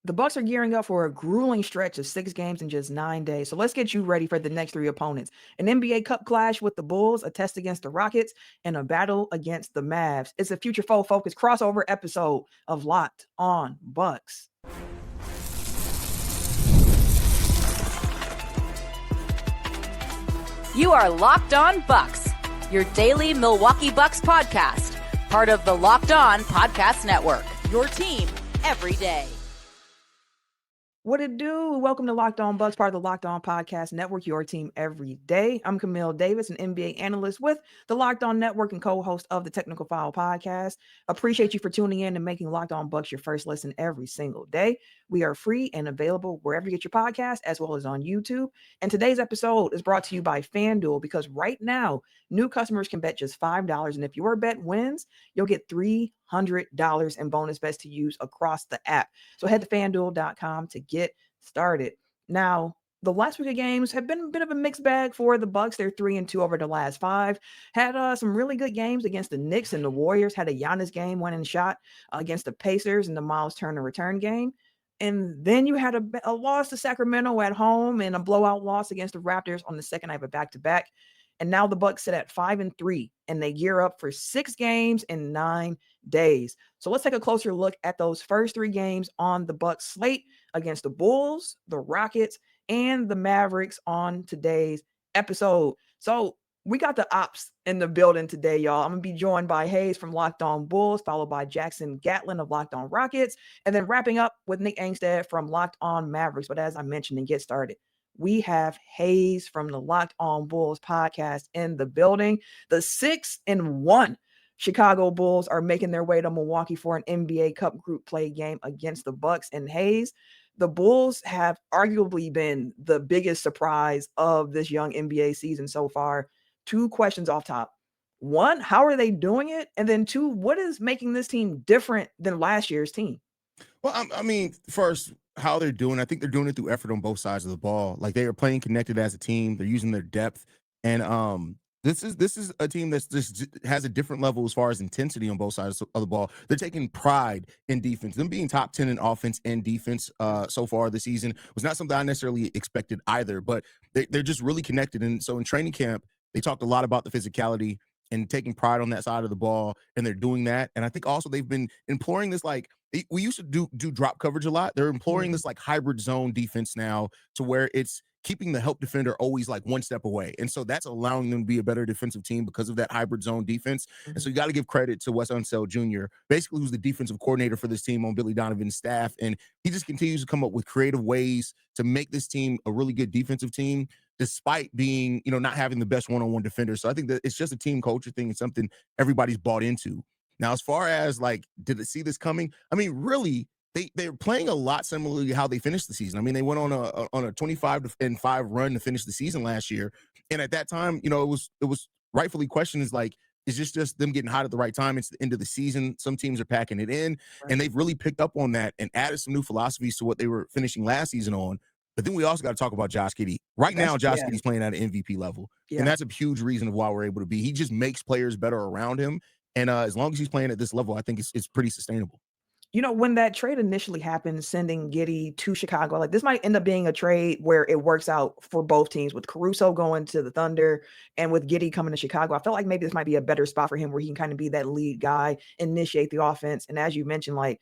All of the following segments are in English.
The Bucks are gearing up for a grueling stretch of 6 games in just 9 days. So let's get you ready for the next 3 opponents. An NBA Cup clash with the Bulls, a test against the Rockets, and a battle against the Mavs. It's a future foe focused crossover episode of Locked On Bucks. You are Locked On Bucks, your daily Milwaukee Bucks podcast, part of the Locked On Podcast Network, your team every day. What it do? Welcome to Locked On Bucks, part of the Locked On Podcast Network, your team every day. I'm Camille Davis, an NBA analyst with the Locked On Network and co-host of the Technical File Podcast. Appreciate you for tuning in and making Locked On Bucks your first listen every single day. We are free and available wherever you get your podcast, as well as on YouTube. And today's episode is brought to you by FanDuel, because right now, new customers can bet just $5. And if your bet wins, you'll get $300 in bonus bets to use across the app. So head to FanDuel.com to get started. Now, the last week of games have been a bit of a mixed bag for the Bucks. They're 3-2 over the last 5. Had some really good games against the Knicks and the Warriors. Had a Giannis game, winning shot against the Pacers in the Miles Turner return game. And then you had a loss to Sacramento at home and a blowout loss against the Raptors on the second night of a back-to-back. And now the Bucks sit at 5-3, and they gear up for 6 games in 9 days. So let's take a closer look at those first 3 games on the Bucks slate against the Bulls, the Rockets, and the Mavericks on today's episode. So we got the ops in the building today, y'all. I'm going to be joined by Hayes from Locked On Bulls, followed by Jackson Gatlin of Locked On Rockets, and then wrapping up with Nick Angstad from Locked On Mavericks. But as I mentioned and get started, we have Hayes from the Locked On Bulls podcast in the building. The 6-1 Chicago Bulls are making their way to Milwaukee for an NBA Cup group play game against the Bucks. And Hayes, the Bulls have arguably been the biggest surprise of this young NBA season so far. 2 questions off top. 1, how are they doing it? And then 2, what is making this team different than last year's team? Well, I mean, first, how they're doing, I think they're doing it through effort on both sides of the ball. Like, they are playing connected as a team. They're using their depth. And this is a team that's just has a different level as far as intensity on both sides of the ball. They're taking pride in defense. Them being top 10 in offense and defense so far this season was not something I necessarily expected either, but they're just really connected. And so in training camp, they talked a lot about the physicality and taking pride on that side of the ball, and they're doing that. And I think also they've been employing this, like, we used to do drop coverage a lot. They're employing this like hybrid zone defense now, to where it's keeping the help defender always like one step away. And so that's allowing them to be a better defensive team because of that hybrid zone defense. And so you got to give credit to Wes Unseld Jr., basically, who's the defensive coordinator for this team on Billy Donovan's staff. And he just continues to come up with creative ways to make this team a really good defensive team, despite being, not having the best one-on-one defender. So I think that it's just a team culture thing and something everybody's bought into. Now, as far as like, did it see this coming? I mean, really, they're playing a lot similarly to how they finished the season. I mean, they went on a 25-5 run to finish the season last year, and at that time, it was rightfully questioned as like, is this just them getting hot at the right time? It's the end of the season. Some teams are packing it in, and they've really picked up on that and added some new philosophies to what they were finishing last season on. But then we also got to talk about Josh Giddey. Right now, Josh Giddey's playing at an MVP level, and that's a huge reason of why we're able to be. He just makes players better around him. And as long as he's playing at this level, I think it's pretty sustainable. When that trade initially happened, sending Giddey to Chicago, like, this might end up being a trade where it works out for both teams, with Caruso going to the Thunder and with Giddey coming to Chicago. I felt like maybe this might be a better spot for him, where he can kind of be that lead guy, initiate the offense. And as you mentioned, like,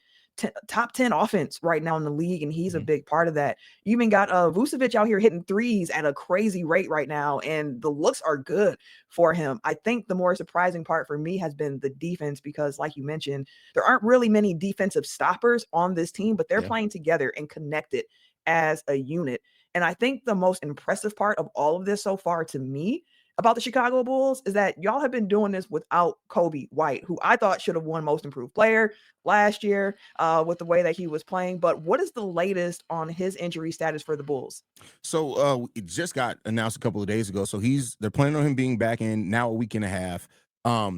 top 10 offense right now in the league, and he's a big part of that. You even got Vucevic out here hitting threes at a crazy rate right now, and the looks are good for him. I think the more surprising part for me has been the defense, because like you mentioned, there aren't really many defensive stoppers on this team, but they're playing together and connected as a unit. And I think the most impressive part of all of this so far to me about the Chicago Bulls is that y'all have been doing this without Kobe White, who I thought should have won Most Improved Player last year with the way that he was playing. But what is the latest on his injury status for the Bulls? So it just got announced a couple of days ago. So they're planning on him being back in now a week and a half.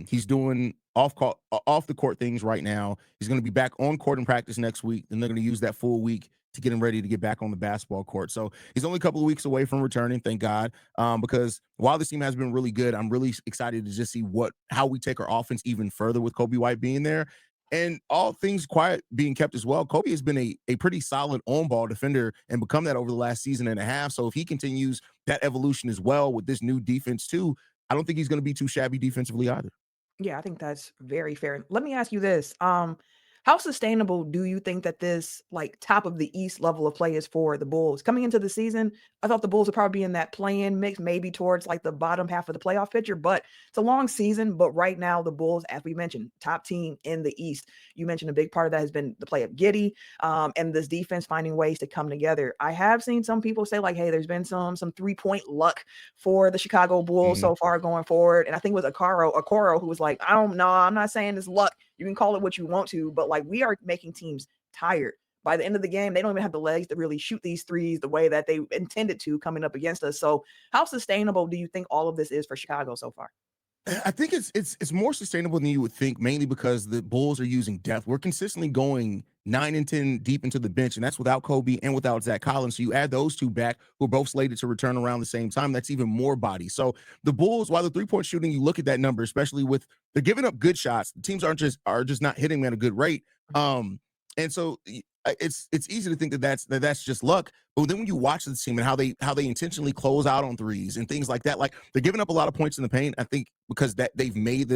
He's doing off the court things right now. He's going to be back on court in practice next week, and they're going to use that full week to get him ready to get back on the basketball court. So he's only a couple of weeks away from returning, thank God, because while this team has been really good, I'm really excited to just see how we take our offense even further with Kobe White being there. And all things quiet being kept as well, Kobe has been a pretty solid on-ball defender and become that over the last season and a half. So if he continues that evolution as well with this new defense too, I don't think he's going to be too shabby defensively either. Yeah, I think that's very fair. Let me ask you this. How sustainable do you think that this like top of the East level of play is for the Bulls? Coming into the season, I thought the Bulls would probably be in that play-in mix, maybe towards like the bottom half of the playoff picture, but it's a long season. But right now, the Bulls, as we mentioned, top team in the East. You mentioned a big part of that has been the play of Giddy, and this defense finding ways to come together. I have seen some people say, like, hey, there's been some 3-point luck for the Chicago Bulls Mhm. so far going forward. And I think it was Okoro who was like, I don't know, I'm not saying it's luck. You can call it what you want to, but like we are making teams tired. By the end of the game, they don't even have the legs to really shoot these threes the way that they intended to coming up against us. So how sustainable do you think all of this is for Chicago so far? I think it's more sustainable than you would think, mainly because the Bulls are using depth. We're consistently going 9 and 10 deep into the bench, and that's without Kobe and without Zach Collins. So you add those two back, who are both slated to return around the same time. That's even more body. So the Bulls, while the 3-point shooting, you look at that number, especially with they're giving up good shots. The teams are just not hitting them at a good rate. And so it's easy to think that that's just luck. But then when you watch the team and how they intentionally close out on threes and things like that, like they're giving up a lot of points in the paint. I think because that they've made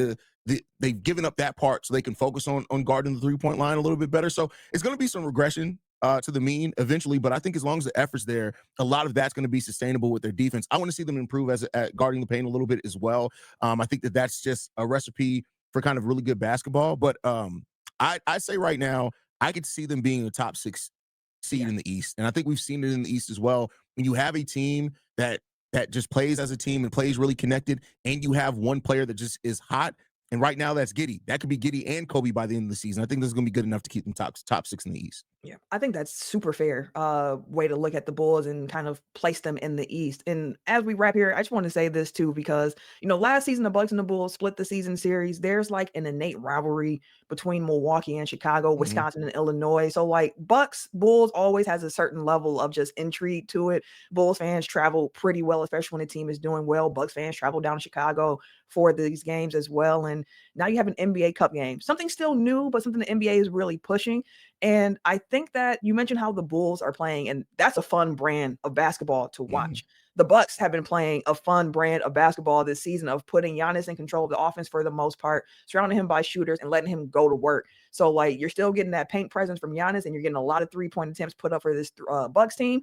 they've given up that part so they can focus on guarding the 3-point line a little bit better. So it's going to be some regression to the mean eventually, but I think as long as the effort's there, a lot of that's going to be sustainable with their defense. I want to see them improve at guarding the paint a little bit as well. I think that's just a recipe for kind of really good basketball. But I say right now, I could see them being a top 6 seed Yeah. in the East, and I think we've seen it in the East as well. When you have a team that just plays as a team and plays really connected, and you have one player that just is hot. And right now, that's Giddy. That could be Giddy and Kobe by the end of the season. I think this is going to be good enough to keep them top 6 in the East. Yeah, I think that's super fair way to look at the Bulls and kind of place them in the East. And as we wrap here, I just want to say this too, because last season the Bucks and the Bulls split the season series. There's like an innate rivalry between Milwaukee and Chicago, Mhm. Wisconsin and Illinois. So like Bucks, Bulls always has a certain level of just intrigue to it. Bulls fans travel pretty well, especially when the team is doing well. Bucks fans travel down to Chicago for these games as well. And now you have an NBA Cup game, something still new, but something the NBA is really pushing. And I think that you mentioned how the Bulls are playing, and that's a fun brand of basketball to Mhm. watch. The Bucks have been playing a fun brand of basketball this season of putting Giannis in control of the offense for the most part, surrounding him by shooters and letting him go to work. So, like, you're still getting that paint presence from Giannis, and you're getting a lot of 3-point attempts put up for this Bucks team.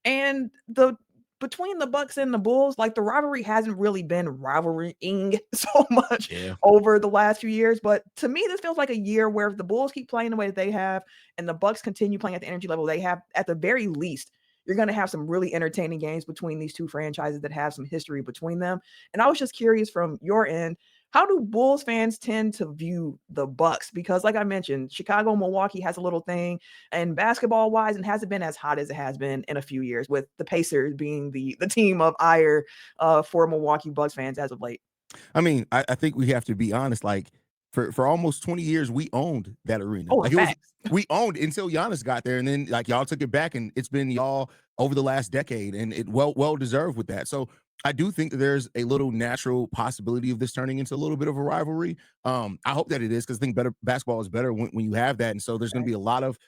And the between the Bucks and the Bulls, like the rivalry hasn't really been rivalrying so much Yeah. over the last few years. But to me, this feels like a year where if the Bulls keep playing the way that they have and the Bucks continue playing at the energy level they have, at the very least, you're going to have some really entertaining games between these two franchises that have some history between them. And I was just curious from your end, how do Bulls fans tend to view the Bucks? Because, like I mentioned, Chicago, Milwaukee has a little thing, and basketball wise, it hasn't been as hot as it has been in a few years, with the Pacers being the team of ire for Milwaukee Bucks fans as of late. I mean, I think we have to be honest. Like for almost 20 years, we owned that arena. Oh, Like it was facts. we owned it until Giannis got there, and then like y'all took it back, and it's been y'all over the last decade, and it well deserved with that. So I do think that there's a little natural possibility of this turning into a little bit of a rivalry. I hope that it is because I think better basketball is better when you have that, and so there's going to be a lot of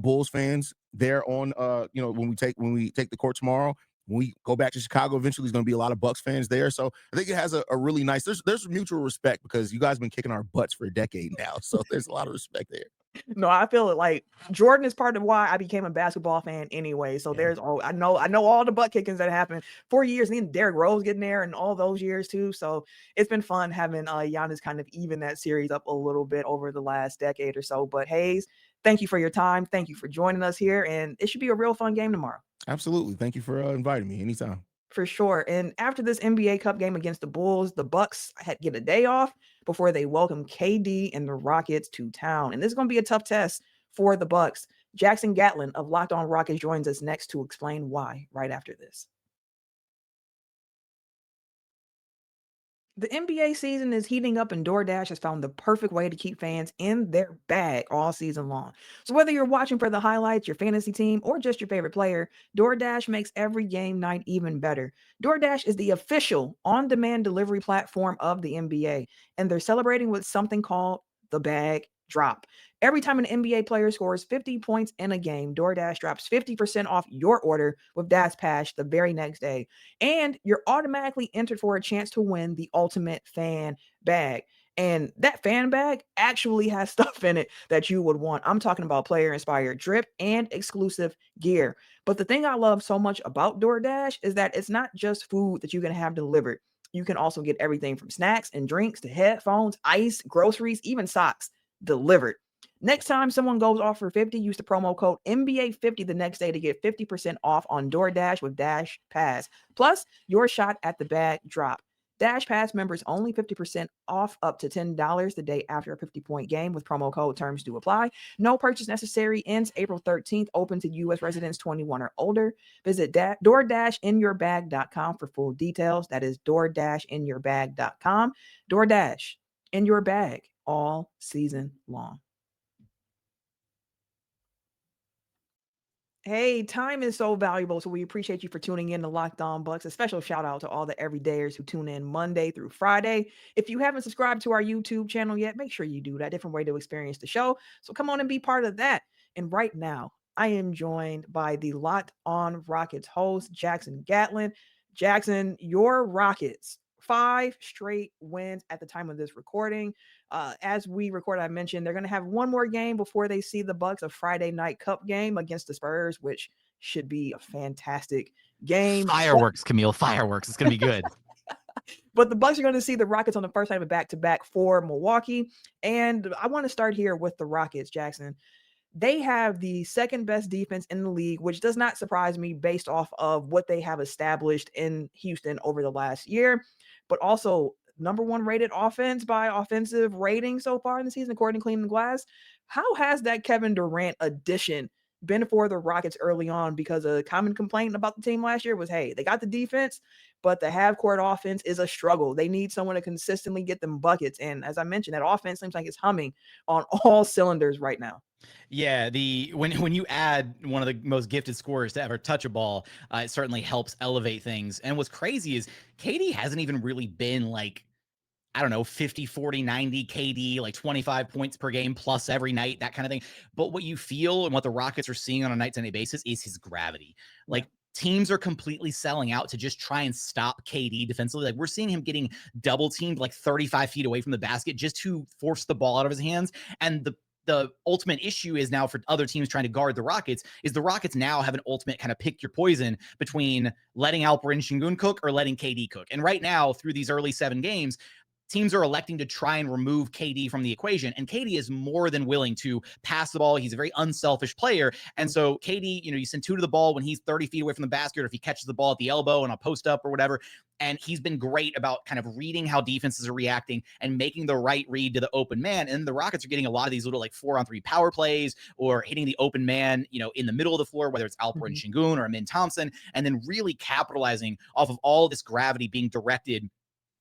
Bulls fans there on when we take the court tomorrow. When we go back to Chicago, eventually there's going to be a lot of Bucks fans there. So I think it has a really nice. There's mutual respect because you guys have been kicking our butts for a decade now. So there's a lot of respect there. No, I feel it like Jordan is part of why I became a basketball fan anyway. So Yeah. there's all I know all the butt kickings that happened for years, and then Derrick Rose getting there and all those years too. So it's been fun having Giannis kind of even that series up a little bit over the last decade or so. But Hayes, thank you for your time. Thank you for joining us here, and it should be a real fun game tomorrow. Absolutely. Thank you for inviting me anytime. For sure. And after this NBA Cup game against the Bulls, the Bucks had get a day off before they welcome KD and the Rockets to town. And this is going to be a tough test for the Bucks. Jackson Gatlin of Locked On Rockets joins us next to explain why right after this. The NBA season is heating up, and DoorDash has found the perfect way to keep fans in their bag all season long. So, whether you're watching for the highlights, your fantasy team, or just your favorite player, DoorDash makes every game night even better. DoorDash is the official on demand delivery platform of the NBA, and they're celebrating with something called the Bag drop. Every time an NBA player scores 50 points in a game, DoorDash drops 50% off your order with Dash Pass the very next day. And you're automatically entered for a chance to win the ultimate fan bag. And that fan bag actually has stuff in it that you would want. I'm talking about player inspired drip and exclusive gear. But the thing I love so much about DoorDash is that it's not just food that you can have delivered. You can also get everything from snacks and drinks to headphones, ice, groceries, even socks delivered. Next time someone goes off for 50, use the promo code NBA50 the next day to get 50% off on DoorDash with Dash Pass. Plus, your shot at the bag drop. Dash Pass members only 50% off up to $10 the day after a 50-point game with promo code. Terms do apply. No purchase necessary. Ends April 13th. Open to U.S. residents 21 or older. Visit DoorDashInYourBag.com for full details. That is DoorDashInYourBag.com. DoorDash in your bag all season long. Hey, time is so valuable, so we appreciate you for tuning in to Locked On Bucks. A special shout out to all the everydayers who tune in Monday through Friday. If you haven't subscribed to our YouTube channel yet, make sure you do that. Different way to experience the show. So come on and be part of that. And right now, I am joined by the Locked On Rockets host, Jackson Gatlin. Jackson, your Rockets, 5 straight wins at the time of this recording. As we record, I mentioned they're going to have one more game before they see the Bucks, a Friday night cup game against the Spurs, which should be a fantastic game. Fireworks, Camille, fireworks. It's going to be good. But the Bucks are going to see the Rockets on the first night of a back-to-back for Milwaukee. And I want to start here with the Rockets, Jackson. They have the second best defense in the league, which does not surprise me based off of what they have established in Houston over the last year, but also number 1 rated offense by offensive rating so far in the season, according to Clean Glass. How has that Kevin Durant addition been for the Rockets early on? Because a common complaint about the team last year was, hey, they got the defense, but the half-court offense is a struggle. They need someone to consistently get them buckets. And as I mentioned, that offense seems like it's humming on all cylinders right now. Yeah, when you add one of the most gifted scorers to ever touch a ball, it certainly helps elevate things. And what's crazy is KD hasn't even really been like, I don't know, 50, 40, 90 KD, like 25 points per game plus every night, that kind of thing. But what you feel and what the Rockets are seeing on a night-to-night basis is his gravity. Like, teams are completely selling out to just try and stop KD defensively. Like, we're seeing him getting double teamed like 35 feet away from the basket just to force the ball out of his hands. And the ultimate issue is now for other teams trying to guard the Rockets is the Rockets now have an ultimate kind of pick your poison between letting Alperen Sengun cook or letting KD cook. And right now, through these early 7 games, teams are electing to try and remove KD from the equation. And KD is more than willing to pass the ball. He's a very unselfish player. And so KD, you send 2 to the ball when he's 30 feet away from the basket, or if he catches the ball at the elbow and a post up or whatever. And he's been great about kind of reading how defenses are reacting and making the right read to the open man. And the Rockets are getting a lot of these little like 4-on-3 power plays or hitting the open man, in the middle of the floor, whether it's Alperen Sengun or Amin Thompson, and then really capitalizing off of all this gravity being directed,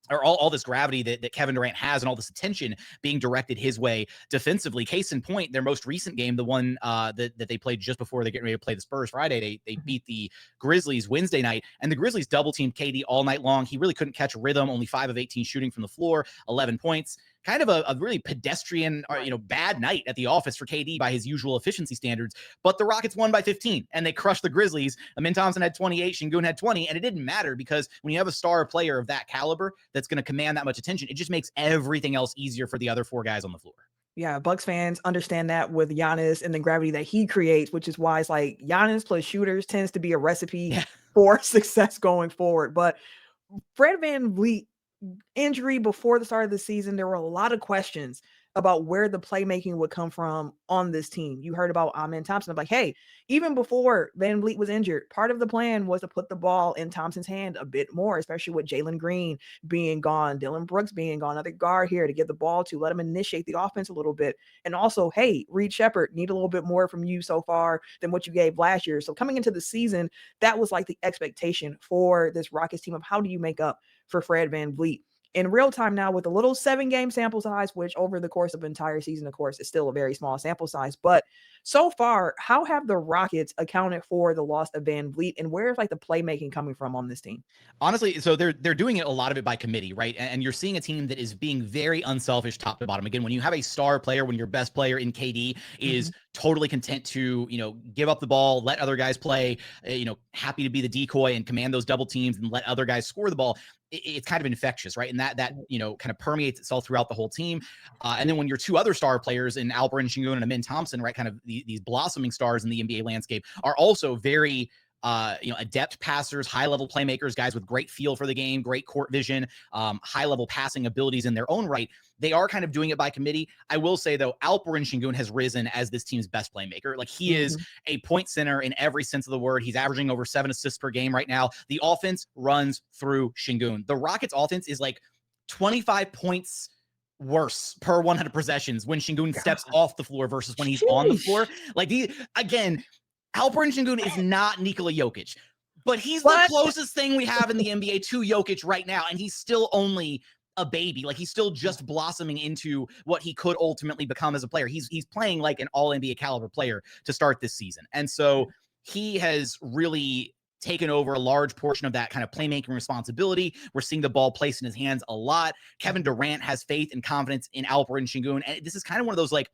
or all this gravity that Kevin Durant has and all this attention being directed his way defensively. Case in point, their most recent game, the one that they played just before they're getting ready to play the Spurs Friday, they beat the Grizzlies Wednesday night, and the Grizzlies double-teamed KD all night long. He really couldn't catch a rhythm, only 5 of 18 shooting from the floor, 11 points. Kind of a really pedestrian, bad night at the office for KD by his usual efficiency standards. But the Rockets won by 15, and they crushed the Grizzlies. Amin Thompson had 28, Sengun had 20, and it didn't matter because when you have a star player of that caliber that's going to command that much attention, it just makes everything else easier for the other 4 guys on the floor. Yeah, Bucks fans understand that with Giannis and the gravity that he creates, which is why it's like Giannis plus shooters tends to be a recipe for success going forward. But Fred VanVleet injury before the start of the season, there were a lot of questions about where the playmaking would come from on this team. You heard about Amin Thompson. I'm like, hey, even before VanVleet was injured, part of the plan was to put the ball in Thompson's hand a bit more, especially with Jalen Green being gone, Dylan Brooks being gone, another guard here to get the ball to, let him initiate the offense a little bit. And also, hey, Reed Shepherd, need a little bit more from you so far than what you gave last year. So coming into the season, that was like the expectation for this Rockets team of how do you make up for Fred VanVleet. In real time now with a little 7-game sample size, which over the course of an entire season, of course, is still a very small sample size. But So far, how have the Rockets accounted for the loss of Van Vliet, and where is like the playmaking coming from on this team? Honestly, so they're doing it a lot of it by committee, right? And you're seeing a team that is being very unselfish top to bottom. Again, when you have a star player, when your best player in KD is totally content to, give up the ball, let other guys play, happy to be the decoy and command those double teams and let other guys score the ball, it's kind of infectious, right? And that kind of permeates itself throughout the whole team. And then when your two other star players in Alperen Sengun and Amin Thompson, right, kind of these blossoming stars in the NBA landscape are also very adept passers, high-level playmakers, guys with great feel for the game, great court vision, high-level passing abilities in their own right. They are kind of doing it by committee. I will say, though, Alperen Sengun has risen as this team's best playmaker. Like, he is a point center in every sense of the word. He's averaging over 7 assists per game right now. The offense runs through Sengun. The Rockets' offense is like 25 points worse per 100 possessions when Sengun steps off the floor versus when he's on the floor. Like, Alperen Sengun is not Nikola Jokic, but he's the closest thing we have in the NBA to Jokic right now, and he's still only a baby. Like, he's still just blossoming into what he could ultimately become as a player. He's playing like an all-NBA caliber player to start this season, and so he has really taken over a large portion of that kind of playmaking responsibility. We're seeing the ball placed in his hands a lot. Kevin Durant has faith and confidence in Alperen Sengun, and this is kind of one of those, like,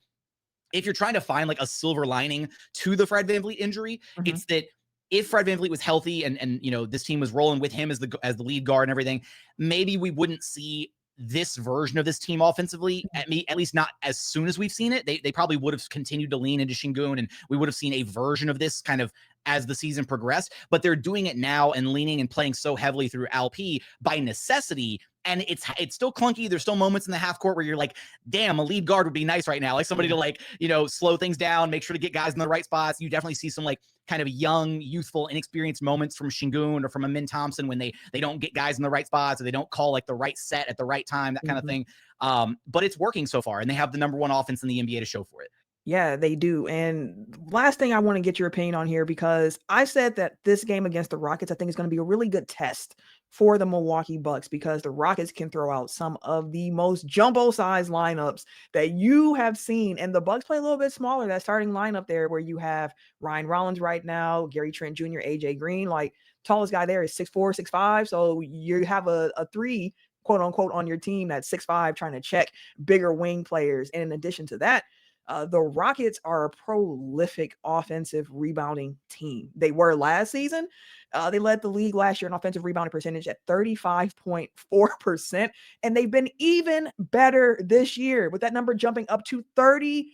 if you're trying to find like a silver lining to the Fred VanVleet injury, it's that if Fred VanVleet was healthy and this team was rolling with him as the lead guard and everything, maybe we wouldn't see this version of this team offensively, at least not as soon as we've seen it. They probably would have continued to lean into Sengun, and we would have seen a version of this kind of as the season progressed, but they're doing it now and leaning and playing so heavily through LP by necessity. And it's still clunky. There's still moments in the half court where you're like, damn, a lead guard would be nice right now. Like somebody to slow things down, make sure to get guys in the right spots. You definitely see some like kind of young, youthful, inexperienced moments from Sengun or from Amin Thompson when they don't get guys in the right spots or they don't call like the right set at the right time, that kind of thing. But it's working so far, and they have the number one offense in the NBA to show for it. Yeah, they do. And last thing I want to get your opinion on here, because I said that this game against the Rockets, I think is going to be a really good test for the Milwaukee Bucks, because the Rockets can throw out some of the most jumbo size lineups that you have seen. And the Bucks play a little bit smaller. That starting lineup there where you have Ryan Rollins right now, Gary Trent Jr., AJ Green, like tallest guy there is 6'4", 6'5". So you have a 3, quote unquote, on your team that's 6'5", trying to check bigger wing players. And in addition to that, the Rockets are a prolific offensive rebounding team. They were last season. They led the league last year in offensive rebounding percentage at 35.4%. And they've been even better this year, with that number jumping up to 39%.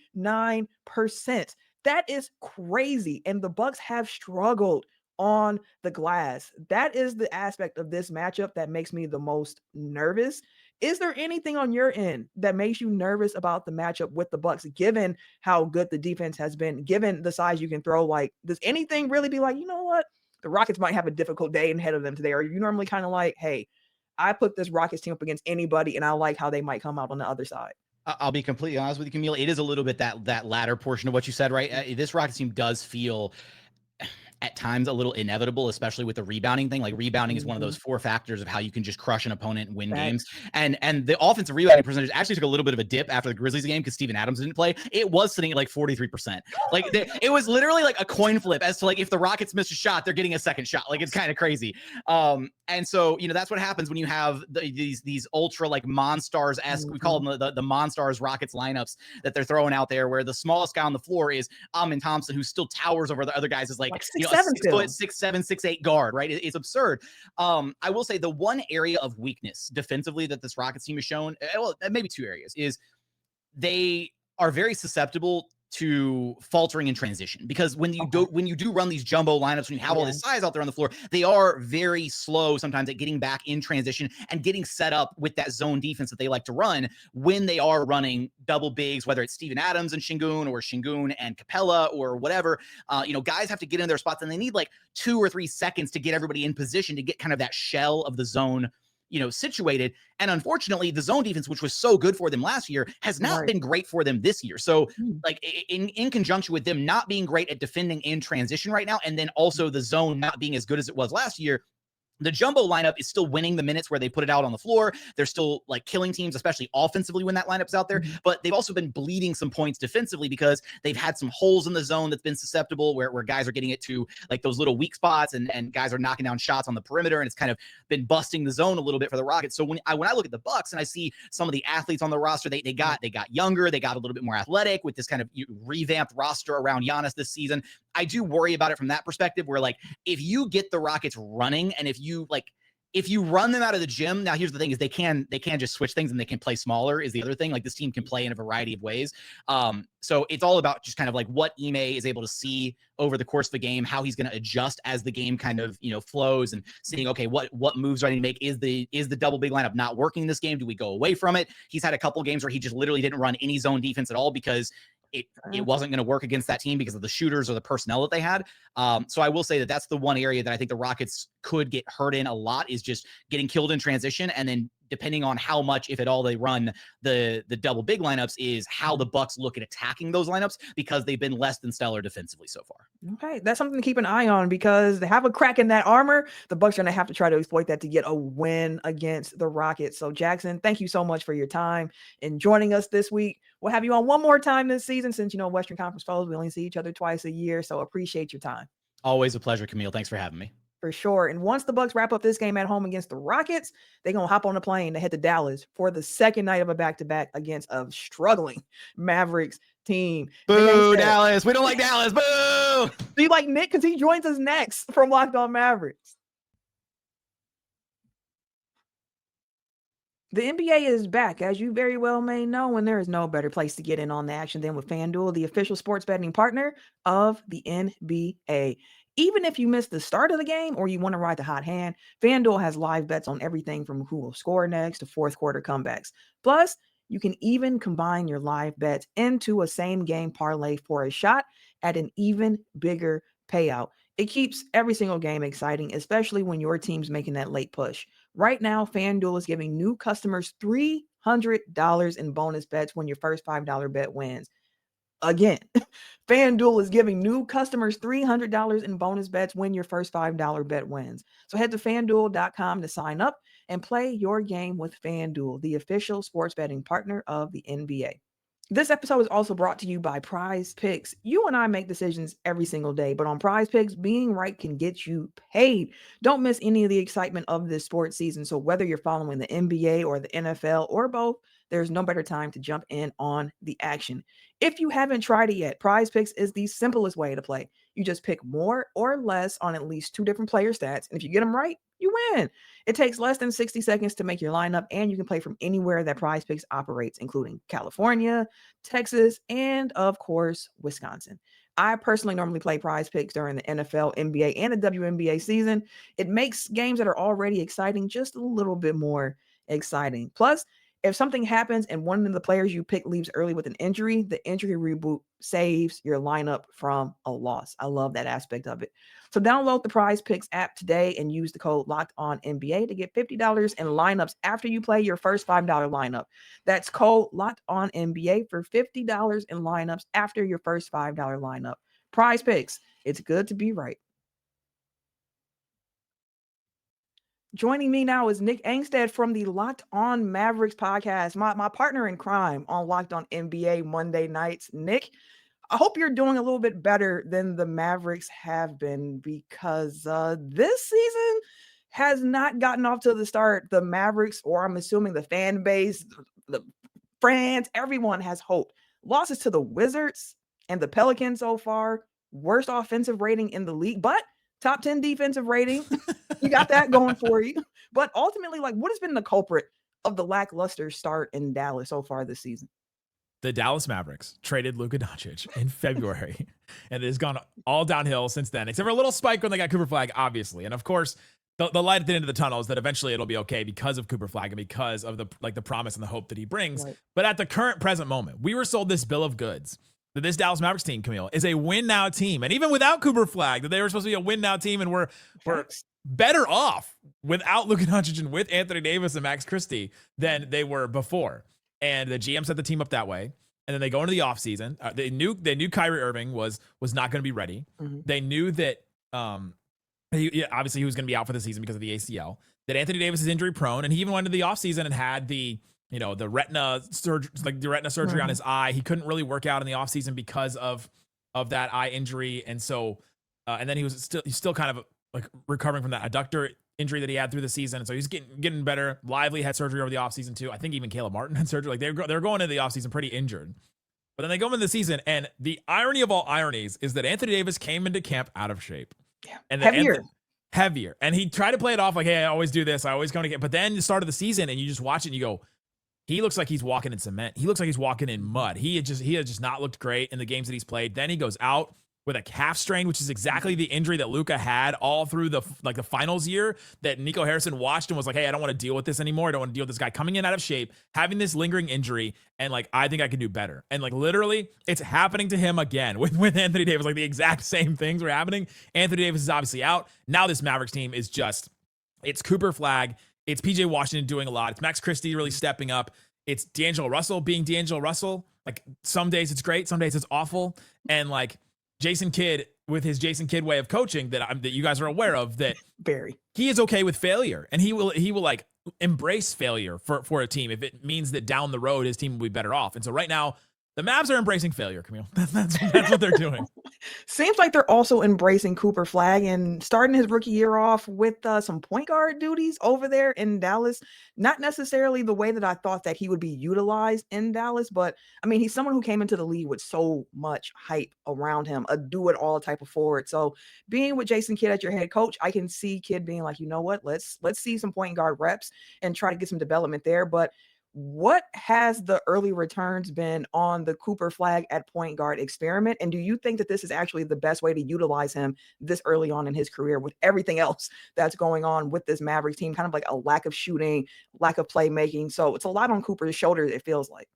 That is crazy. And the Bucks have struggled on the glass. That is the aspect of this matchup that makes me the most nervous. Is there anything on your end that makes you nervous about the matchup with the Bucks, given how good the defense has been, given the size you can throw? Like, does anything really be like, you know what, the Rockets might have a difficult day ahead of them today? Or are you normally kind of like, hey, I put this Rockets team up against anybody and I like how they might come out on the other side? I'll be completely honest with you, Camille. It is a little bit that latter portion of what you said, right? This Rockets team does feel at times a little inevitable, especially with the rebounding thing. Like, rebounding is one of those 4 factors of how you can just crush an opponent and win games. And the offensive rebounding percentage actually took a little bit of a dip after the Grizzlies game because Steven Adams didn't play. It was sitting at like 43%. Like, it was literally like a coin flip as to like, if the Rockets miss a shot, they're getting a second shot. Like, it's kind of crazy. And so, that's what happens when you have these ultra like Monstars-esque, we call them the Monstars Rockets lineups that they're throwing out there, where the smallest guy on the floor is Amin Thompson, who still towers over the other guys, is like 6'7", 6'8" guard, right? It's absurd. I will say the one area of weakness defensively that this Rockets team has shown, well, maybe 2 areas, is they are very susceptible to faltering in transition, because when you do run these jumbo lineups, when you have all this size out there on the floor, they are very slow sometimes at getting back in transition and getting set up with that zone defense that they like to run when they are running double bigs, whether it's Steven Adams and Sengun or Sengun and Capella or whatever. Guys have to get in their spots, and they need like 2 or 3 seconds to get everybody in position to get kind of that shell of the zone situated. And unfortunately, the zone defense, which was so good for them last year, has not been great for them this year. So like in conjunction with them not being great at defending in transition right now, and then also the zone not being as good as it was last year, The jumbo lineup is still winning the minutes where they put it out on the floor. They're still like killing teams, especially offensively when that lineup's out there. But they've also been bleeding some points defensively because they've had some holes in the zone that's been susceptible where guys are getting it to like those little weak spots and guys are knocking down shots on the perimeter, and it's kind of been busting the zone a little bit for the Rockets. So when I look at the Bucks and I see some of the athletes on the roster, they got younger, they got a little bit more athletic with this kind of revamped roster around Giannis this season. I do worry about it from that perspective where like if you get the Rockets running and if you run them out of the gym, now here's the thing is they can just switch things and they can play smaller is the other thing. Like this team can play in a variety of ways. So it's all about just kind of like what Ime is able to see over the course of the game, how he's going to adjust as the game kind of, flows and seeing, okay, what moves do I need to make? Is the double big lineup not working this game? Do we go away from it? He's had a couple games where he just literally didn't run any zone defense at all because it wasn't going to work against that team because of the shooters or the personnel that they had. So I will say that that's the one area that I think the Rockets could get hurt in a lot is just getting killed in transition. And then depending on how much, if at all, they run the double big lineups is how the Bucks look at attacking those lineups because they've been less than stellar defensively so far. Okay, that's something to keep an eye on because they have a crack in that armor. The Bucks are going to have to try to exploit that to get a win against the Rockets. So Jackson, thank you so much for your time and joining us this week. We'll have you on one more time this season since, Western Conference Finals, we only see each other twice a year. So appreciate your time. Always a pleasure, Camille. Thanks for having me. For sure. And once the Bucks wrap up this game at home against the Rockets, they're going to hop on a plane to head to Dallas for the second night of a back-to-back against a struggling Mavericks team. Boo, Dallas. We don't like Dallas. Boo! Do you like Nick? Because he joins us next from Locked On Mavericks. The NBA is back, as you very well may know, and there is no better place to get in on the action than with FanDuel, the official sports betting partner of the NBA. Even if you missed the start of the game or you want to ride the hot hand, FanDuel has live bets on everything from who will score next to fourth quarter comebacks. Plus, you can even combine your live bets into a same game parlay for a shot at an even bigger payout. It keeps every single game exciting, especially when your team's making that late push. Right now, FanDuel is giving new customers $300 in bonus bets when your first $5 bet wins. Again, FanDuel is giving new customers $300 in bonus bets when your first $5 bet wins. So head to FanDuel.com to sign up and play your game with FanDuel, the official sports betting partner of the NBA. This episode is also brought to you by Prize Picks. You and I make decisions every single day, but on Prize Picks, being right can get you paid. Don't miss any of the excitement of this sports season. So whether you're following the NBA or the NFL or both, there's no better time to jump in on the action. If you haven't tried it yet, Prize Picks is the simplest way to play. You just pick more or less on at least 2 different player stats. And if you get them right, you win. It takes less than 60 seconds to make your lineup, and you can play from anywhere that Prize Picks operates, including California, Texas, and of course, Wisconsin. I personally normally play Prize Picks during the NFL, NBA, and the WNBA season. It makes games that are already exciting just a little bit more exciting. Plus, if something happens and one of the players you pick leaves early with an injury, the injury reboot saves your lineup from a loss. I love that aspect of it. So download the Prize Picks app today and use the code LOCKEDONNBA to get $50 in lineups after you play your first $5 lineup. That's code LOCKEDONNBA for $50 in lineups after your first $5 lineup. Prize Picks. It's good to be right. Joining me now is Nick Angstead from the Locked On Mavericks podcast, my partner in crime on Locked On NBA Monday nights. Nick, I hope you're doing a little bit better than the Mavericks have been because this season has not gotten off to the start. The Mavericks, or I'm assuming the fan base, the fans, everyone has hoped. Losses to the Wizards and the Pelicans so far, worst offensive rating in the league, but top 10 defensive rating. You got that going for you. But ultimately, what has been the culprit of the lackluster start in Dallas so far this season? The Dallas Mavericks traded Luka Doncic in February, and it has gone all downhill since then, except for a little spike when they got Cooper Flag, obviously. And of course, the light at the end of the tunnel is that eventually it'll be okay because of Cooper Flag and because of the promise and the hope that he brings. Right. But at the present moment, we were sold this bill of goods that this Dallas Mavericks team, Camille, is a win now team. And even without Cooper Flag, that they were supposed to be a win now team, and we're better off without Luka Doncic and with Anthony Davis and Max Christie than they were before. And the GM set the team up that way. And then they go into the offseason. They knew Kyrie Irving was not going to be ready. Mm-hmm. They knew that Obviously he was going to be out for the season because of the ACL. That Anthony Davis is injury prone, and he even went into the offseason and had the retina surgery on his eye. He couldn't really work out in the offseason because of that eye injury, and so and then he's still kind of like recovering from that adductor injury that he had through the season. And so he's getting better. Lively had surgery over the offseason too. I think even Caleb Martin had surgery. Like they're going into the offseason pretty injured. But then they go into the season, and the irony of all ironies is that Anthony Davis came into camp out of shape. Yeah. And heavier. And he tried to play it off like, hey, I always do this. I always come to get. But then the start of the season, and you just watch it and you go, he looks like he's walking in cement. He looks like he's walking in mud. He had just not looked great in the games that he's played. Then he goes out with a calf strain, which is exactly the injury that Luka had all through the finals year, that Nico Harrison watched and was like, hey, I don't want to deal with this anymore. I don't want to deal with this guy coming in out of shape, having this lingering injury, and like, I think I can do better. And like, literally, it's happening to him again with Anthony Davis. Like the exact same things were happening. Anthony Davis is obviously out. Now this Mavericks team is it's Cooper Flagg. It's PJ Washington doing a lot. It's Max Christie really stepping up. It's D'Angelo Russell being D'Angelo Russell. Like some days it's great, some days it's awful. And like, Jason Kidd with his Jason Kidd way of coaching that you guys are aware of, that he is okay with failure, and he will like embrace failure for a team if it means that down the road his team will be better off. And so right now the Mavs are embracing failure, Camille. That's what they're doing. Seems like they're also embracing Cooper Flagg and starting his rookie year off with some point guard duties over there in Dallas. Not necessarily the way that I thought that he would be utilized in Dallas, but I mean, he's someone who came into the league with so much hype around him, a do-it-all type of forward. So being with Jason Kidd as your head coach, I can see Kidd being like, you know what, let's see some point guard reps and try to get some development there. But what has the early returns been on the Cooper Flagg at point guard experiment? And do you think that this is actually the best way to utilize him this early on in his career with everything else that's going on with this Mavericks team? Kind of like a lack of shooting, lack of playmaking. So it's a lot on Cooper's shoulders, it feels like.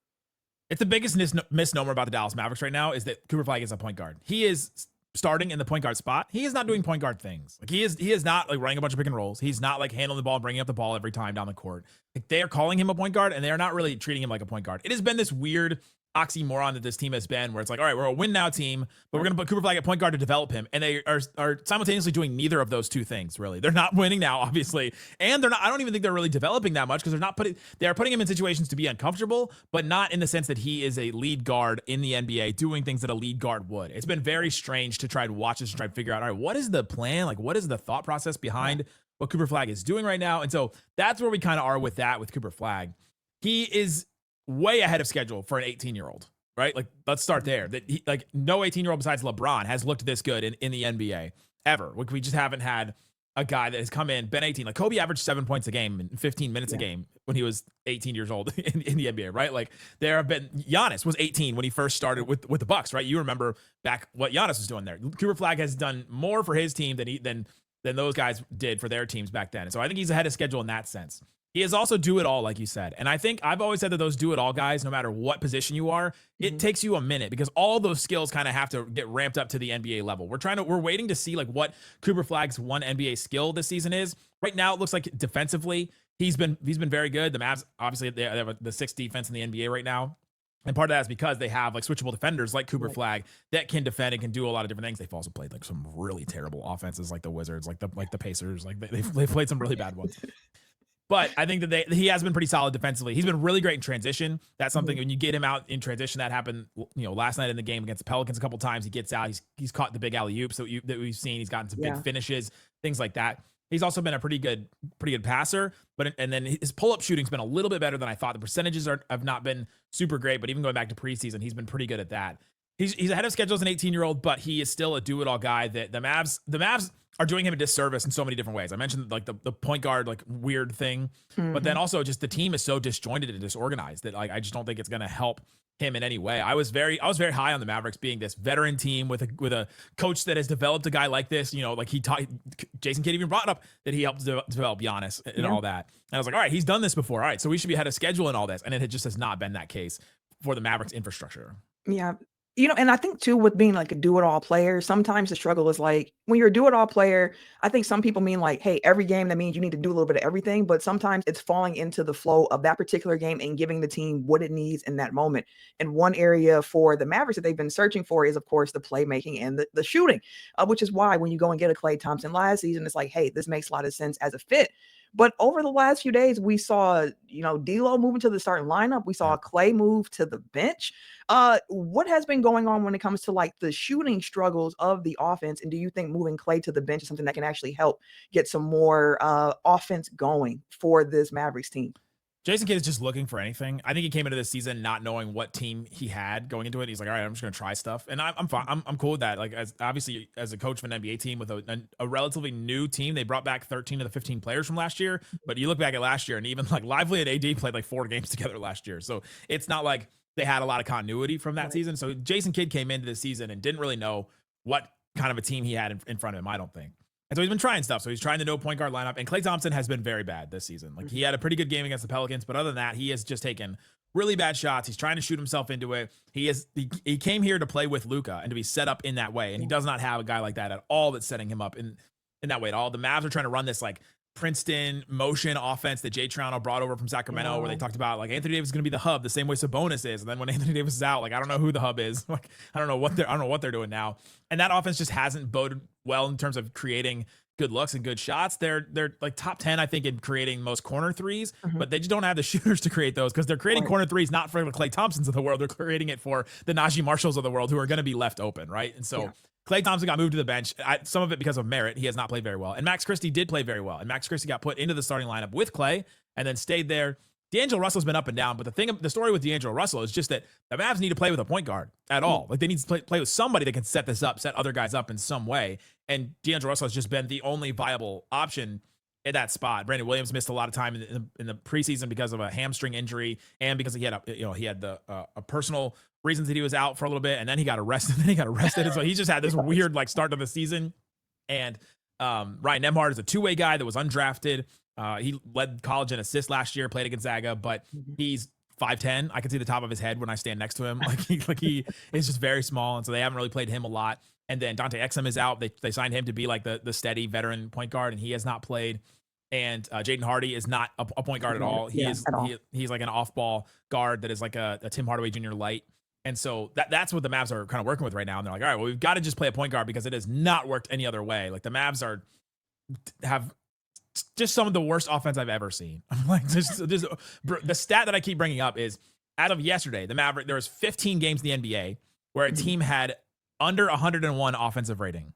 It's the biggest misnomer about the Dallas Mavericks right now is that Cooper Flagg is a point guard. He is starting in the point guard spot. He is not doing point guard things. Like he is not like running a bunch of pick and rolls. He's not like handling the ball and bringing up the ball every time down the court. Like they are calling him a point guard, and they are not really treating him like a point guard. It has been this weird oxymoron that this team has been, where it's like, all right, we're a win now team, but we're going to put Cooper Flagg at point guard to develop him. And they are simultaneously doing neither of those two things, really. They're not winning now, obviously. And I don't even think they're really developing that much, because they are putting him in situations to be uncomfortable, but not in the sense that he is a lead guard in the NBA doing things that a lead guard would. It's been very strange to try to watch this and try to figure out, all right, what is the plan? Like, what is the thought process behind what Cooper Flagg is doing right now? And so that's where we kind of are with that with Cooper Flagg. He is way ahead of schedule for an 18-year-old. Right? Like, let's start there. That he, like, no 18-year-old besides LeBron has looked this good in the NBA ever. We just haven't had a guy that has come in, been 18. Like, Kobe averaged 7 points a game and 15 minutes a game when he was 18 years old in the NBA, right? Like, there have been, Giannis was 18 when he first started with the Bucks, right? You remember back what Giannis was doing there. Cooper Flagg has done more for his team than those guys did for their teams back then. And so I think he's ahead of schedule in that sense. He is also do it all, like you said. And I think I've always said that those do it all guys, no matter what position you are, it takes you a minute, because all those skills kind of have to get ramped up to the NBA level. We're waiting to see like what Cooper Flagg's one NBA skill this season is. Right now, it looks like defensively, he's been very good. The Mavs, obviously, they have the sixth defense in the NBA right now. And part of that is because they have like switchable defenders like Cooper Flagg that can defend and can do a lot of different things. They've also played like some really terrible offenses, like the Wizards, like the Pacers, like they've played some really bad ones. But I think that he has been pretty solid defensively. He's been really great in transition. That's something when you get him out in transition, that happened, last night in the game against the Pelicans a couple times. He gets out. He's caught the big alley-oops that we've seen. He's gotten some big finishes, things like that. He's also been a pretty good passer, and then his pull-up shooting's been a little bit better than I thought. The percentages have not been super great, but even going back to preseason, he's been pretty good at that. He's ahead of schedule as an 18-year-old, but he is still a do-it-all guy that the Mavs are doing him a disservice in so many different ways. I mentioned like the point guard, like weird thing, but then also just the team is so disjointed and disorganized that like, I just don't think it's going to help him in any way. I was very high on the Mavericks being this veteran team with a coach that has developed a guy like this, like Jason Kidd even brought up that he helped develop Giannis and all that. And I was like, all right, he's done this before. All right. So we should be ahead of schedule and all this. And it just has not been that case for the Mavericks infrastructure. Yeah. And I think too, with being like a do-it-all player, sometimes the struggle is like when you're a do-it-all player, I think some people mean like, hey, every game that means you need to do a little bit of everything, but sometimes it's falling into the flow of that particular game and giving the team what it needs in that moment. And one area for the Mavericks that they've been searching for is, of course, the playmaking and the shooting, which is why when you go and get a Klay Thompson last season, it's like, hey, this makes a lot of sense as a fit. But over the last few days, we saw, D'Lo moving to the starting lineup. We saw Klay move to the bench. What has been going on when it comes to like the shooting struggles of the offense? And do you think moving Klay to the bench is something that can actually help get some more offense going for this Mavericks team? Jason Kidd is just looking for anything. I think he came into this season not knowing what team he had going into it. He's like, all right, I'm just going to try stuff. And I'm fine. I'm cool with that. Like, as obviously as a coach of an NBA team with a relatively new team, they brought back 13 of the 15 players from last year. But you look back at last year, and even like Lively and AD played like 4 games together last year. So it's not like they had a lot of continuity from that season. So Jason Kidd came into this season and didn't really know what kind of a team he had in front of him, I don't think. And so he's been trying stuff. So he's trying the no point guard lineup. And Klay Thompson has been very bad this season. Like, he had a pretty good game against the Pelicans, but other than that, he has just taken really bad shots. He's trying to shoot himself into it. He came here to play with Luka and to be set up in that way. And he does not have a guy like that at all that's setting him up in that way at all. The Mavs are trying to run this like Princeton motion offense that Jay Trono brought over from Sacramento, where they talked about like Anthony Davis is going to be the hub the same way Sabonis is. And then when Anthony Davis is out, like, I don't know who the hub is. Like, I don't know what they're doing now. And that offense just hasn't boded well in terms of creating good looks and good shots. They're like top 10, I think, in creating most corner threes, but they just don't have the shooters to create those, because they're creating corner threes not for the Klay Thompsons of the world. They're creating it for the Najee Marshalls of the world, who are going to be left open, right? And so Klay Thompson got moved to the bench. Some of it because of merit. He has not played very well. And Max Christie did play very well. And Max Christie got put into the starting lineup with Klay and then stayed there. D'Angelo Russell's been up and down, but the story with D'Angelo Russell is just that the Mavs need to play with a point guard at all. Like, they need to play with somebody that can set this up, set other guys up in some way. And D'Angelo Russell has just been the only viable option at that spot. Brandon Williams missed a lot of time in the preseason because of a hamstring injury, and because he had the personal reasons that he was out for a little bit, and then he got arrested. And so he just had this weird like start to the season. And Ryan Nembhard is a two-way guy that was undrafted. He led college in assists last year, played at Gonzaga, but he's 5'10". I can see the top of his head when I stand next to him. Like he is just very small, and so they haven't really played him a lot. And then Dante Exum is out. They signed him to be like the steady veteran point guard, and he has not played. And Jaden Hardy is not a point guard at all. He's like an off-ball guard that is like a Tim Hardaway Jr. light. And so that's what the Mavs are kind of working with right now. And they're like, all right, well, we've got to just play a point guard, because it has not worked any other way. Like, the Mavs have just some of the worst offense I've ever seen. Like, the stat that I keep bringing up is, as of yesterday, there was 15 games in the NBA where a team had under 101 offensive rating.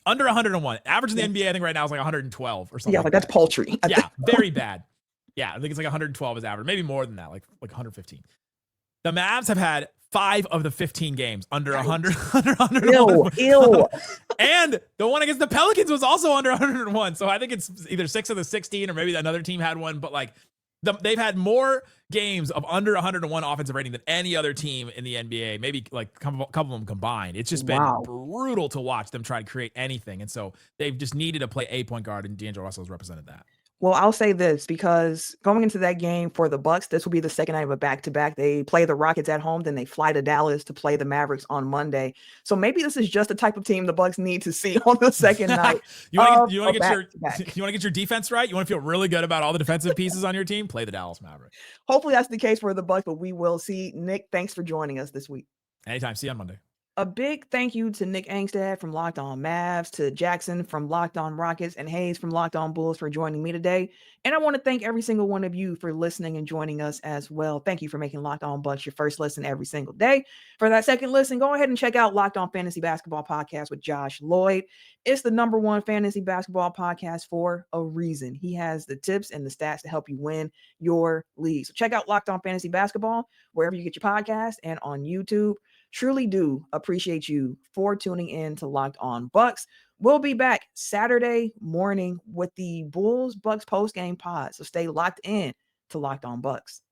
Under 101. Average in the NBA, I think right now is like 112 or something. Yeah, like that's paltry. Yeah, very bad. Yeah, I think it's like 112 is average. Maybe more than that, like 115. The Mavs have had 5 of the 15 games under 100. Ew. And the one against the Pelicans was also under 101. So I think it's either 6 of the 16, or maybe another team had one. But like, they've had more games of under 101 offensive rating than any other team in the NBA. Maybe like a couple of them combined. It's just been brutal to watch them try to create anything. And so they've just needed to play a point guard, and D'Angelo Russell has represented that. Well, I'll say this, because going into that game for the Bucks, this will be the second night of a back-to-back. They play the Rockets at home, then they fly to Dallas to play the Mavericks on Monday. So maybe this is just the type of team the Bucks need to see on the second night. You want to get your defense right? You want to feel really good about all the defensive pieces on your team? Play the Dallas Mavericks. Hopefully that's the case for the Bucks, but we will see. Nick, thanks for joining us this week. Anytime. See you on Monday. A big thank you to Nick Angstad from Locked On Mavs, to Jackson from Locked On Rockets, and Hayes from Locked On Bulls for joining me today. And I want to thank every single one of you for listening and joining us as well. Thank you for making Locked On Bucks your first listen every single day. For that second listen, go ahead and check out Locked On Fantasy Basketball Podcast with Josh Lloyd. It's the #1 fantasy basketball podcast for a reason. He has the tips and the stats to help you win your league. So check out Locked On Fantasy Basketball wherever you get your podcast and on YouTube. Truly do appreciate you for tuning in to Locked On Bucks. We'll be back Saturday morning with the Bulls Bucks post-game pod. So stay locked in to Locked On Bucks.